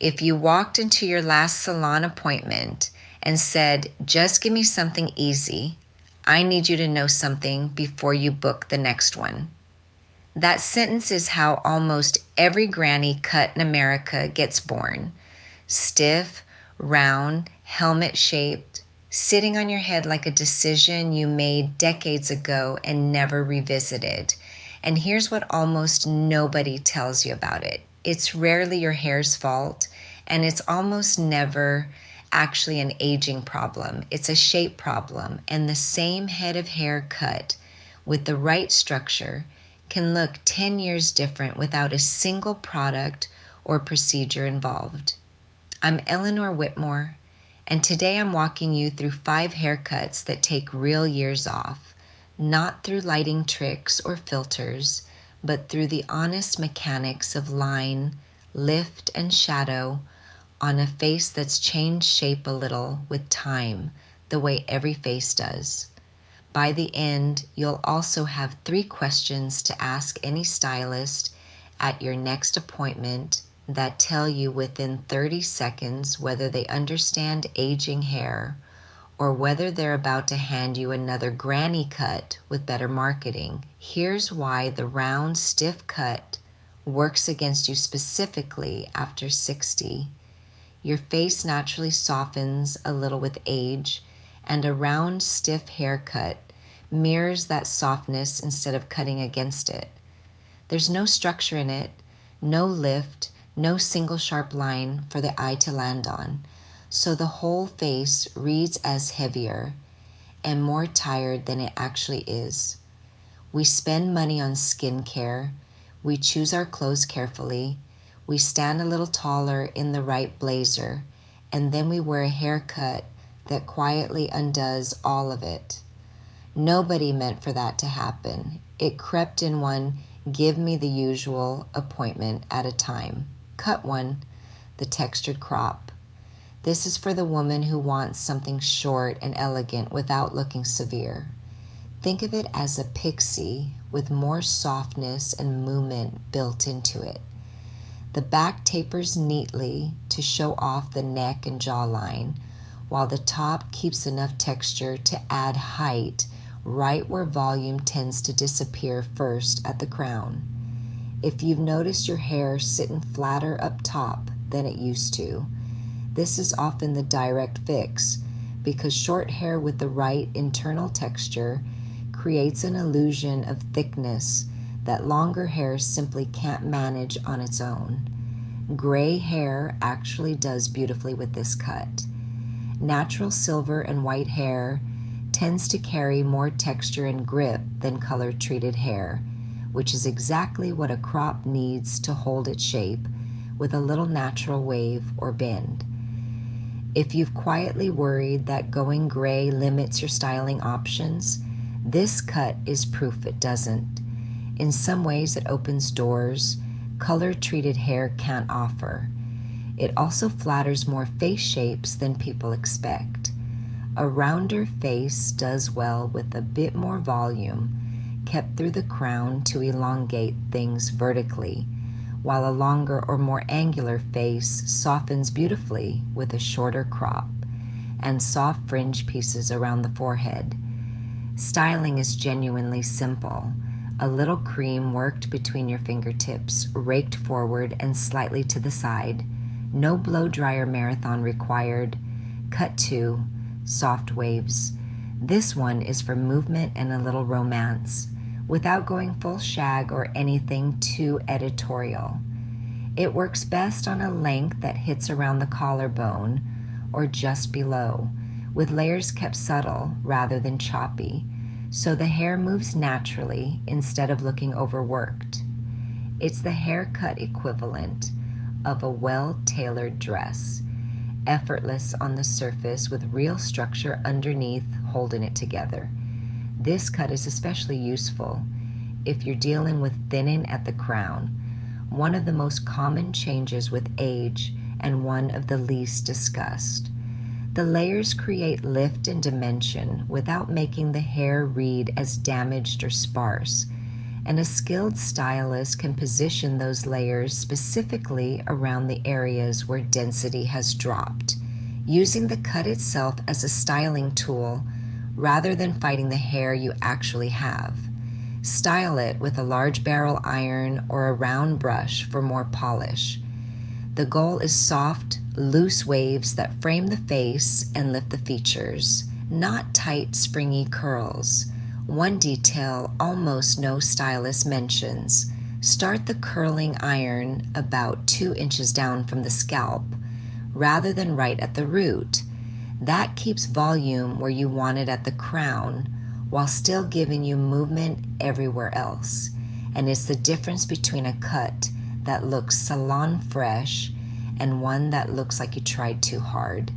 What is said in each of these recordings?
If you walked into your last salon appointment and said, "Just give me something easy," I need you to know something before you book the next one. That sentence is how almost every granny cut in America gets born. Stiff, round, helmet-shaped, sitting on your head like a decision you made decades ago and never revisited. And here's what almost nobody tells you about it. It's rarely your hair's fault, and it's almost never actually an aging problem. It's a shape problem, and the same head of hair cut with the right structure can look 10 years different without a single product or procedure involved. I'm Eleanor Whitmore, and today I'm walking you through 5 haircuts that take real years off, not through lighting tricks or filters, but through the honest mechanics of line, lift, and shadow on a face that's changed shape a little with time, the way every face does. By the end, you'll also have 3 questions to ask any stylist at your next appointment that tell you within 30 seconds whether they understand aging hair or whether they're about to hand you another granny cut with better marketing. Here's why the round, stiff cut works against you specifically after 60. Your face naturally softens a little with age, and a round, stiff haircut mirrors that softness instead of cutting against it. There's no structure in it, no lift, no single sharp line for the eye to land on, so the whole face reads as heavier and more tired than it actually is. We spend money on skincare, we choose our clothes carefully, we stand a little taller in the right blazer, and then we wear a haircut that quietly undoes all of it. Nobody meant for that to happen. It crept in one, give me the usual appointment at a time. Cut 1, the textured crop. This is for the woman who wants something short and elegant without looking severe. Think of it as a pixie with more softness and movement built into it. The back tapers neatly to show off the neck and jawline, while the top keeps enough texture to add height right where volume tends to disappear first at the crown. If you've noticed your hair sitting flatter up top than it used to, this is often the direct fix, because short hair with the right internal texture creates an illusion of thickness that longer hair simply can't manage on its own. Gray hair actually does beautifully with this cut. Natural silver and white hair tends to carry more texture and grip than color-treated hair, which is exactly what a crop needs to hold its shape with a little natural wave or bend. If you've quietly worried that going gray limits your styling options, this cut is proof it doesn't. In some ways, it opens doors color-treated hair can't offer. It also flatters more face shapes than people expect. A rounder face does well with a bit more volume kept through the crown to elongate things vertically, while a longer or more angular face softens beautifully with a shorter crop and soft fringe pieces around the forehead. Styling is genuinely simple. A little cream worked between your fingertips, raked forward and slightly to the side. No blow dryer marathon required. Cut 2, soft waves. This one is for movement and a little romance, without going full shag or anything too editorial. It works best on a length that hits around the collarbone or just below, with layers kept subtle rather than choppy, so the hair moves naturally instead of looking overworked. It's the haircut equivalent of a well-tailored dress, effortless on the surface with real structure underneath holding it together. This cut is especially useful if you're dealing with thinning at the crown, one of the most common changes with age and one of the least discussed. The layers create lift and dimension without making the hair read as damaged or sparse, and a skilled stylist can position those layers specifically around the areas where density has dropped, using the cut itself as a styling tool rather than fighting the hair you actually have. Style it with a large barrel iron or a round brush for more polish. The goal is soft, loose waves that frame the face and lift the features, not tight, springy curls. One detail almost no stylist mentions: start the curling iron about 2 inches down from the scalp, rather than right at the root. That keeps volume where you want it at the crown, while still giving you movement everywhere else. And it's the difference between a cut that looks salon fresh and one that looks like you tried too hard.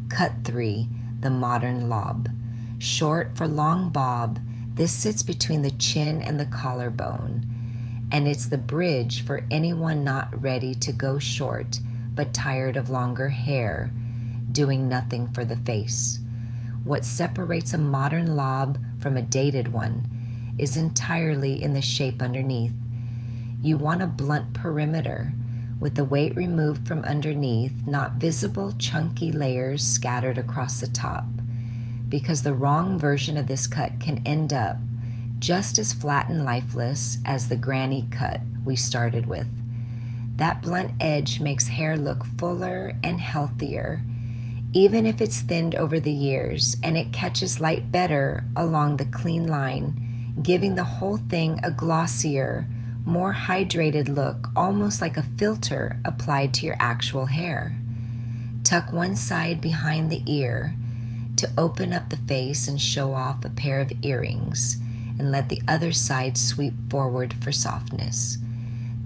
Cut 3, the modern lob. Short for long bob, this sits between the chin and the collarbone, and it's the bridge for anyone not ready to go short but tired of longer hair, doing nothing for the face. What separates a modern lob from a dated one is entirely in the shape underneath. You want a blunt perimeter, with the weight removed from underneath, not visible chunky layers scattered across the top, because the wrong version of this cut can end up just as flat and lifeless as the granny cut we started with. That blunt edge makes hair look fuller and healthier, even if it's thinned over the years, and it catches light better along the clean line, giving the whole thing a glossier, more hydrated look, almost like a filter applied to your actual hair. Tuck one side behind the ear to open up the face and show off a pair of earrings, and let the other side sweep forward for softness.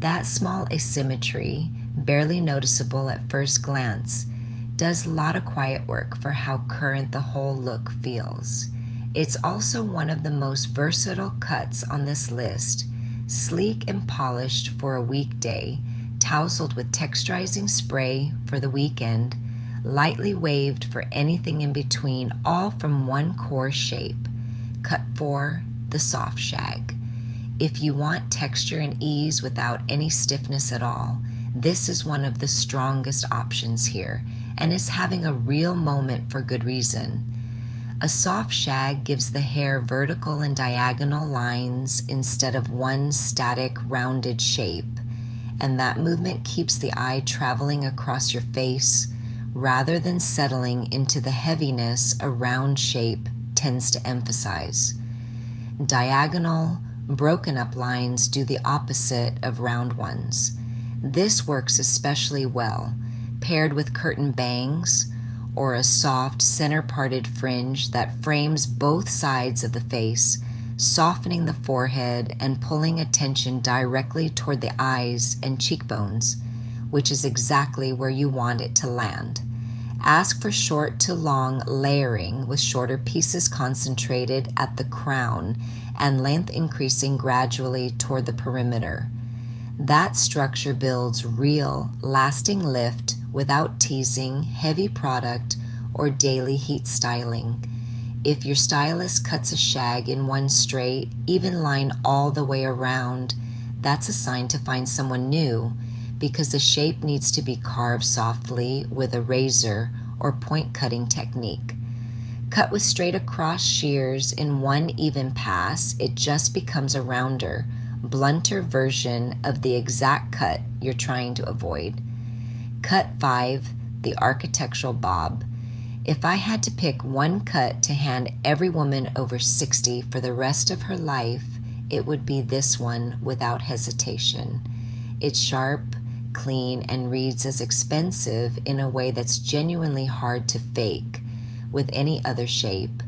That small asymmetry, barely noticeable at first glance, does a lot of quiet work for how current the whole look feels. It's also one of the most versatile cuts on this list, sleek and polished for a weekday, tousled with texturizing spray for the weekend, lightly waved for anything in between, all from one core shape. Cut 4, the soft shag. If you want texture and ease without any stiffness at all, this is one of the strongest options here, and is having a real moment for good reason. A soft shag gives the hair vertical and diagonal lines instead of one static rounded shape, and that movement keeps the eye traveling across your face rather than settling into the heaviness a round shape tends to emphasize. Diagonal, broken up lines do the opposite of round ones. This works especially well paired with curtain bangs or a soft center-parted fringe that frames both sides of the face, softening the forehead and pulling attention directly toward the eyes and cheekbones, which is exactly where you want it to land. Ask for short to long layering, with shorter pieces concentrated at the crown and length increasing gradually toward the perimeter. That structure builds real, lasting lift without teasing, heavy product, or daily heat styling. If your stylist cuts a shag in one straight, even line all the way around, that's a sign to find someone new, because the shape needs to be carved softly with a razor or point cutting technique. Cut with straight across shears in one even pass, it just becomes a rounder, blunter version of the exact cut you're trying to avoid. Cut 5, the architectural bob. If I had to pick one cut to hand every woman over 60 for the rest of her life, it would be this one without hesitation. It's sharp, clean, and reads as expensive in a way that's genuinely hard to fake with any other shape.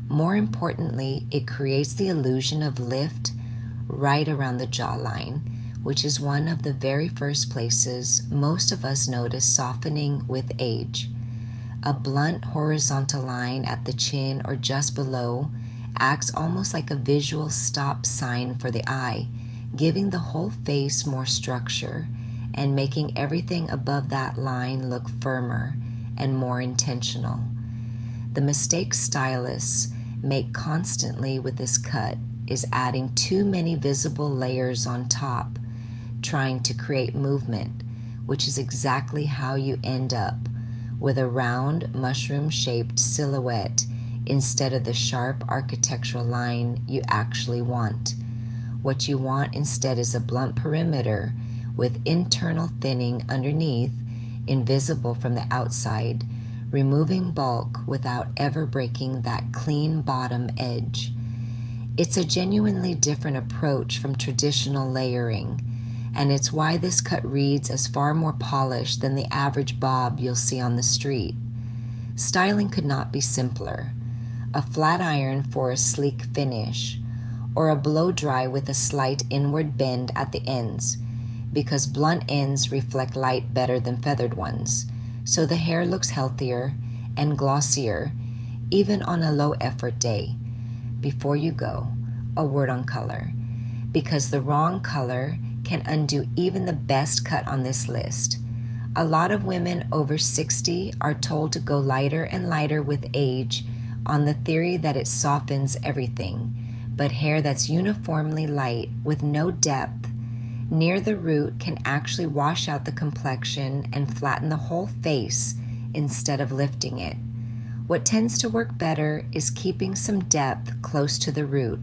More importantly, it creates the illusion of lift right around the jawline, which is one of the very first places most of us notice softening with age. A blunt horizontal line at the chin or just below acts almost like a visual stop sign for the eye, giving the whole face more structure and making everything above that line look firmer and more intentional. The mistake stylists make constantly with this cut is adding too many visible layers on top, trying to create movement, which is exactly how you end up with a round, mushroom-shaped silhouette instead of the sharp architectural line you actually want. What you want instead is a blunt perimeter with internal thinning underneath, invisible from the outside, removing bulk without ever breaking that clean bottom edge. It's a genuinely different approach from traditional layering, and it's why this cut reads as far more polished than the average bob you'll see on the street. Styling could not be simpler. A flat iron for a sleek finish, or a blow dry with a slight inward bend at the ends, because blunt ends reflect light better than feathered ones, so the hair looks healthier and glossier, even on a low-effort day. Before you go, a word on color, because the wrong color can undo even the best cut on this list. A lot of women over 60 are told to go lighter and lighter with age on the theory that it softens everything, but hair that's uniformly light with no depth near the root can actually wash out the complexion and flatten the whole face instead of lifting it. What tends to work better is keeping some depth close to the root,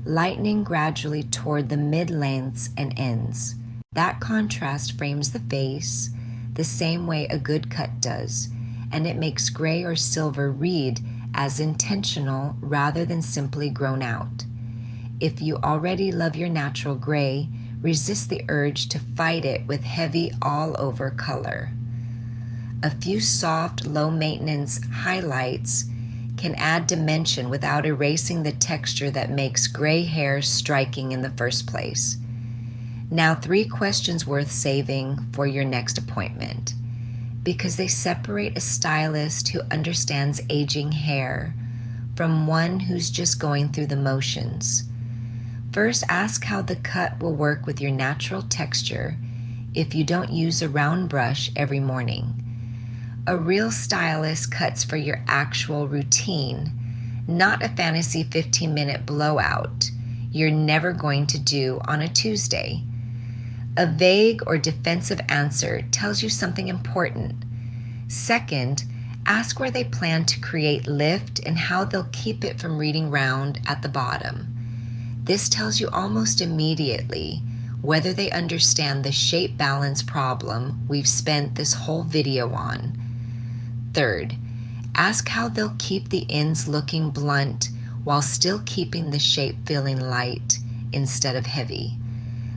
lightening gradually toward the mid-lengths and ends. That contrast frames the face the same way a good cut does, and it makes gray or silver read as intentional rather than simply grown out. If you already love your natural gray, resist the urge to fight it with heavy all-over color. A few soft, low-maintenance highlights can add dimension without erasing the texture that makes gray hair striking in the first place. Now, 3 questions worth saving for your next appointment, because they separate a stylist who understands aging hair from one who's just going through the motions. First, ask how the cut will work with your natural texture if you don't use a round brush every morning. A real stylist cuts for your actual routine, not a fantasy 15-minute blowout you're never going to do on a Tuesday. A vague or defensive answer tells you something important. Second, ask where they plan to create lift and how they'll keep it from reading round at the bottom. This tells you almost immediately whether they understand the shape balance problem we've spent this whole video on. Third, ask how they'll keep the ends looking blunt while still keeping the shape feeling light instead of heavy.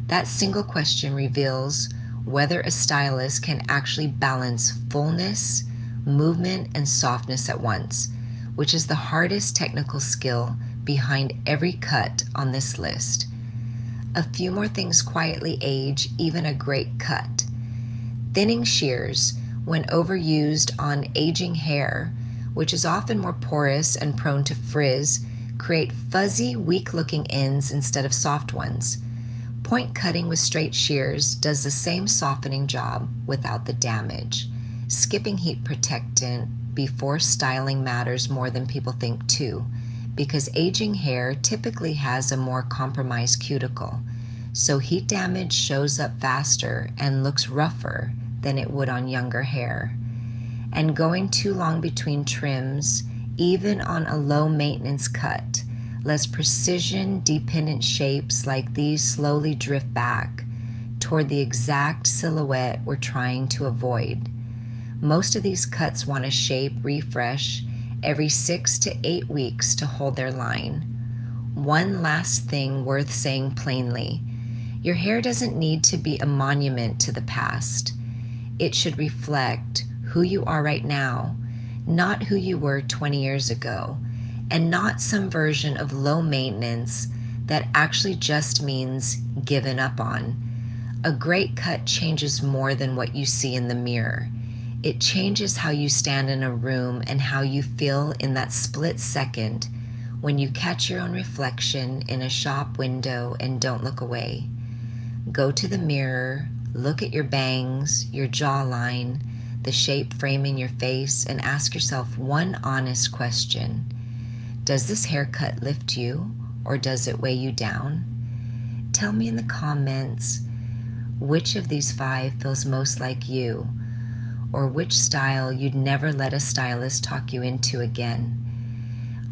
That single question reveals whether a stylist can actually balance fullness, movement, and softness at once, which is the hardest technical skill behind every cut on this list. A few more things quietly age even a great cut. Thinning shears, when overused on aging hair, which is often more porous and prone to frizz, create fuzzy, weak-looking ends instead of soft ones. Point cutting with straight shears does the same softening job without the damage. Skipping heat protectant before styling matters more than people think too, because aging hair typically has a more compromised cuticle, so heat damage shows up faster and looks rougher than it would on younger hair. And going too long between trims, even on a low-maintenance cut, lets precision-dependent shapes like these slowly drift back toward the exact silhouette we're trying to avoid. Most of these cuts want a shape refresh every 6 to 8 weeks to hold their line. One last thing worth saying plainly: your hair doesn't need to be a monument to the past. It should reflect who you are right now, not who you were 20 years ago, and not some version of low maintenance that actually just means given up on. A great cut changes more than what you see in the mirror. It changes how you stand in a room and how you feel in that split second when you catch your own reflection in a shop window and don't look away. Go to the mirror, look at your bangs, your jawline, the shape framing your face, and ask yourself one honest question. Does this haircut lift you or does it weigh you down? Tell me in the comments which of these 5 feels most like you, or which style you'd never let a stylist talk you into again.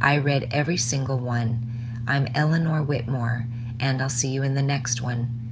I read every single one. I'm Eleanor Whitmore, and I'll see you in the next one.